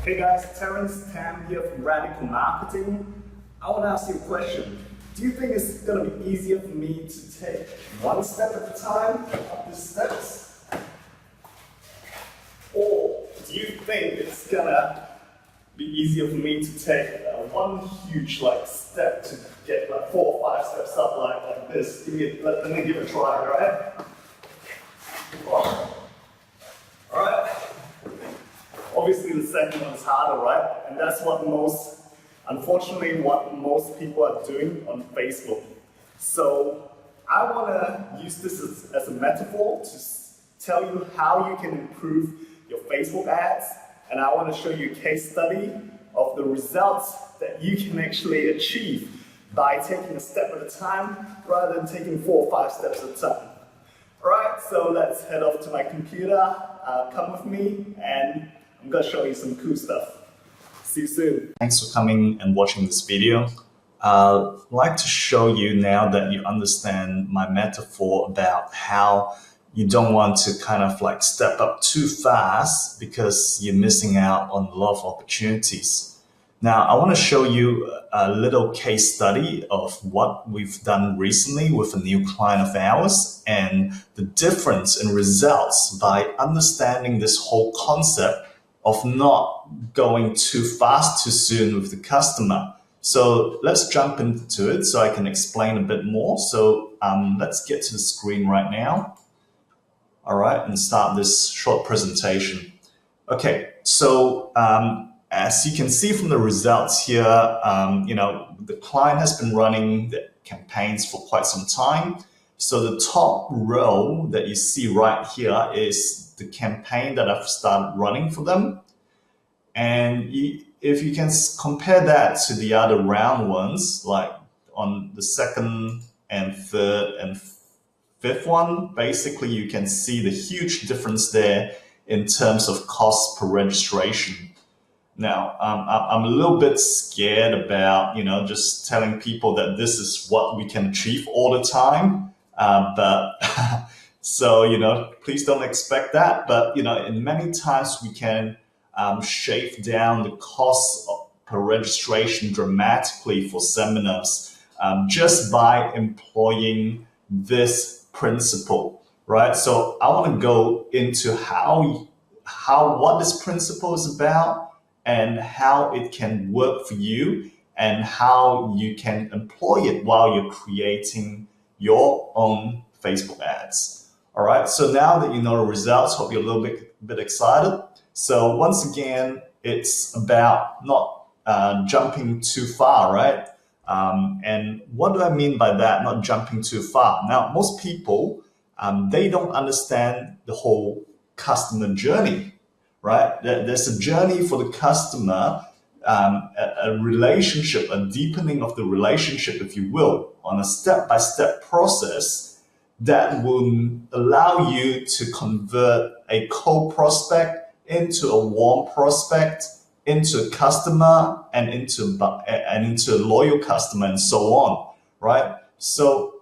Hey guys, Terence Tam here from Radical Marketing. I want to ask you a question. Do you think it's going to be easier for me to take one step at a time up the steps? Or do you think it's going to be easier for me to take one huge step to get 4 or 5 steps up like this? Let me give it a try, alright? Alright. Obviously the second one is harder, right? And that's unfortunately what most people are doing on Facebook. So I want to use this as a metaphor to tell you how you can improve your Facebook ads. And I want to show you a case study of the results that you can actually achieve by taking a step at a time rather than taking 4 or 5 steps at a time. Alright, so let's head off to my computer. Come with me and I'm going to show you some cool stuff. See you soon. Thanks for coming and watching this video. I'd like to show you now that you understand my metaphor about how you don't want to step up too fast because you're missing out on a lot of opportunities. Now, I want to show you a little case study of what we've done recently with a new client of ours and the difference in results by understanding this whole concept of not going too fast too soon with the customer. So let's jump into it so I can explain a bit more. So let's get to the screen right now. All right, and start this short presentation. Okay, so as you can see from the results here, the client has been running the campaigns for quite some time. So the top row that you see right here is the campaign that I've started running for them. And if you can compare that to the other round ones, like on the second and third and fifth one, basically you can see the huge difference there in terms of cost per registration. Now, I'm a little bit scared about, just telling people that this is what we can achieve all the time. So, please don't expect that. But, in many times we can shave down the cost per registration dramatically for seminars just by employing this principle, right? So I want to go into what this principle is about and how it can work for you and how you can employ it while you're creating your own Facebook ads. All right, so now that you know the results, hope you're a little bit excited. So once again, it's about not jumping too far, right? And what do I mean by that, not jumping too far? Now, most people, they don't understand the whole customer journey, right? There's a journey for the customer, a relationship, a deepening of the relationship, if you will, on a step-by-step process that will allow you to convert a cold prospect into a warm prospect, into a customer, and into a loyal customer, and so on, right? So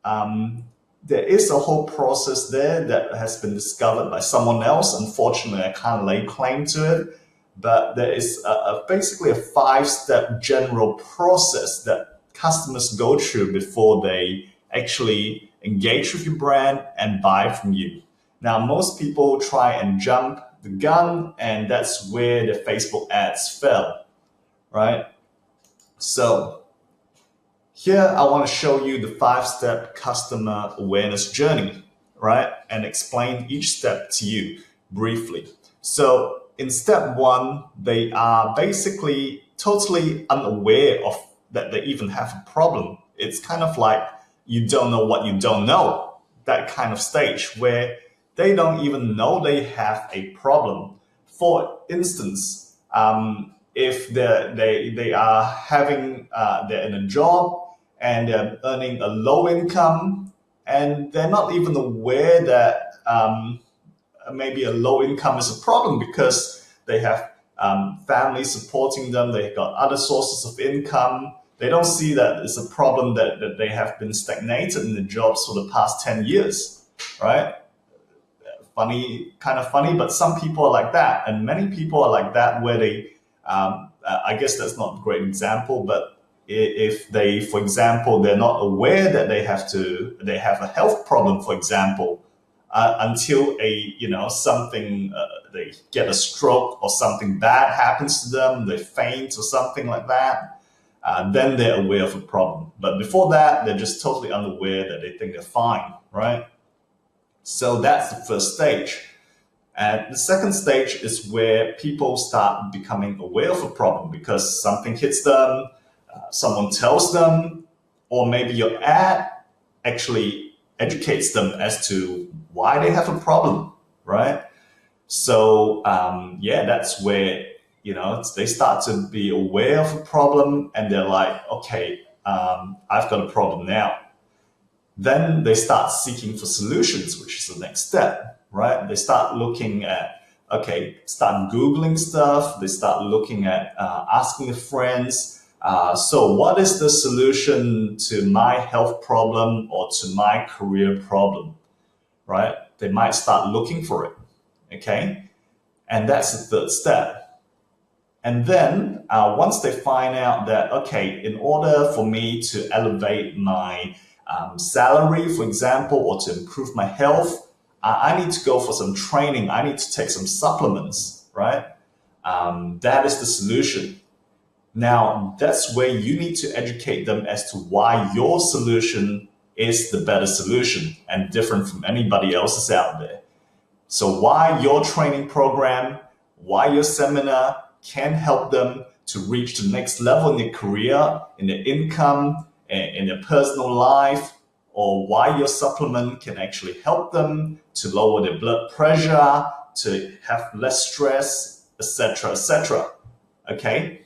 there is a whole process there that has been discovered by someone else. Unfortunately, I can't lay claim to it, but there is basically a 5-step general process that customers go through before they actually engage with your brand and buy from you. Now, most people try and jump the gun, and that's where the Facebook ads fell, right? So here I want to show you the 5-step customer awareness journey, right? And explain each step to you briefly. So in step 1, they are basically totally unaware of that they even have a problem. It's kind of like you don't know what you don't know, that kind of stage where they don't even know they have a problem. For instance, if they are having, they're in a job and they're earning a low income and they're not even aware that maybe a low income is a problem because they have family supporting them, they've got other sources of income. They don't see that it's a problem that they have been stagnated in the jobs for the past 10 years, right? kind of funny, but some people are like that, and many people are like that where they, I guess that's not a great example, but if they, for example, they're not aware that they have a health problem, for example, until something, they get a stroke or something bad happens to them, they faint or something like that, then they're aware of a problem. But before that, they're just totally unaware that they think they're fine, right? So that's the first stage. And the second stage is where people start becoming aware of a problem because something hits them, someone tells them, or maybe your ad actually educates them as to why they have a problem, right? So that's where they start to be aware of a problem, and they're like, okay, I've got a problem now. Then they start seeking for solutions, which is the next step, right? They start looking at, start Googling stuff. They start looking at asking their friends, so what is the solution to my health problem or to my career problem, right? They might start looking for it, okay? And that's the third step. And then once they find out that, okay, in order for me to elevate my salary, for example, or to improve my health, I need to go for some training. I need to take some supplements, right? That is the solution. Now, that's where you need to educate them as to why your solution is the better solution and different from anybody else's out there. So why your training program, why your seminar can help them to reach the next level in their career, in their income, in their personal life, or why your supplement can actually help them to lower their blood pressure, to have less stress, etc., etc. Okay?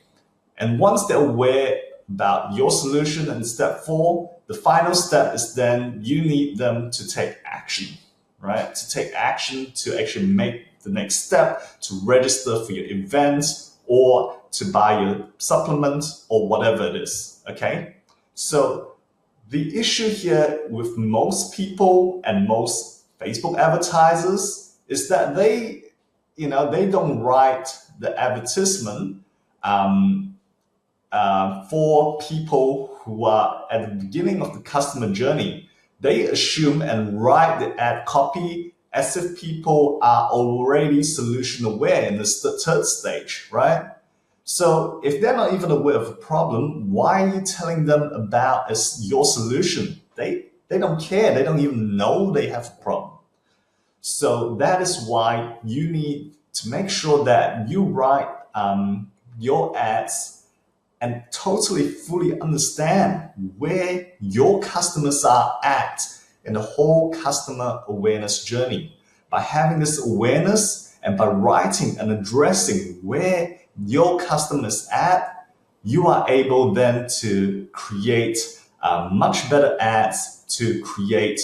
And once they're aware about your solution in step 4, the final step is then you need them to take action, right? To take action to actually make the next step, to register for your events or to buy your supplement or whatever it is, okay? So the issue here with most people and most Facebook advertisers is that they don't write the advertisement for people who are at the beginning of the customer journey. They assume and write the ad copy as if people are already solution aware in the third stage, right? So if they're not even aware of a problem, why are you telling them about your solution? They don't care. They don't even know they have a problem. So that is why you need to make sure that you write your ads and totally fully understand where your customers are at in the whole customer awareness journey. By having this awareness and by writing and addressing where your customers at, you are able then to create much better ads, to create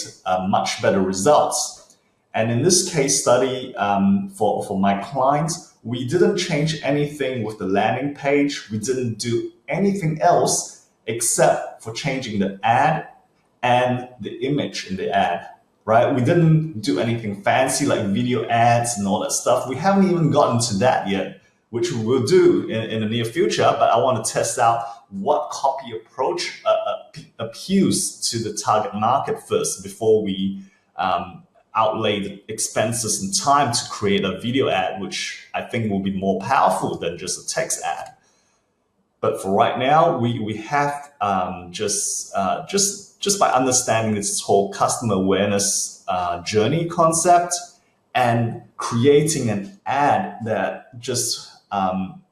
much better results. And in this case study for my clients, we didn't change anything with the landing page. We didn't do anything else except for changing the ad and the image in the ad, right? We didn't do anything fancy like video ads and all that stuff. We haven't even gotten to that yet, which we will do in the near future, but I want to test out what copy approach appeals to the target market first before we outlay the expenses and time to create a video ad, which I think will be more powerful than just a text ad. But for right now, we have just by understanding this whole customer awareness journey concept and creating an ad that just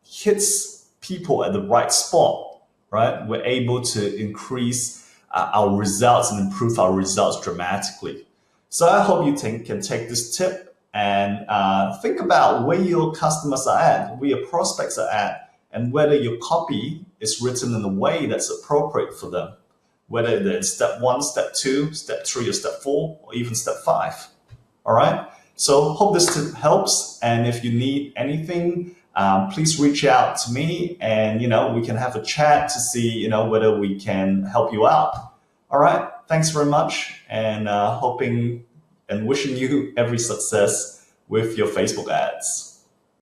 hits people at the right spot, right? We're able to increase our results and improve our results dramatically. So I hope you can take this tip and think about where your customers are at, where your prospects are at, and whether your copy is written in a way that's appropriate for them, whether they're in step 1, step 2, step 3, or step 4, or even step 5. All right? So hope this tip helps. And if you need anything, please reach out to me and, we can have a chat to see, whether we can help you out. All right. Thanks very much. And hoping and wishing you every success with your Facebook ads.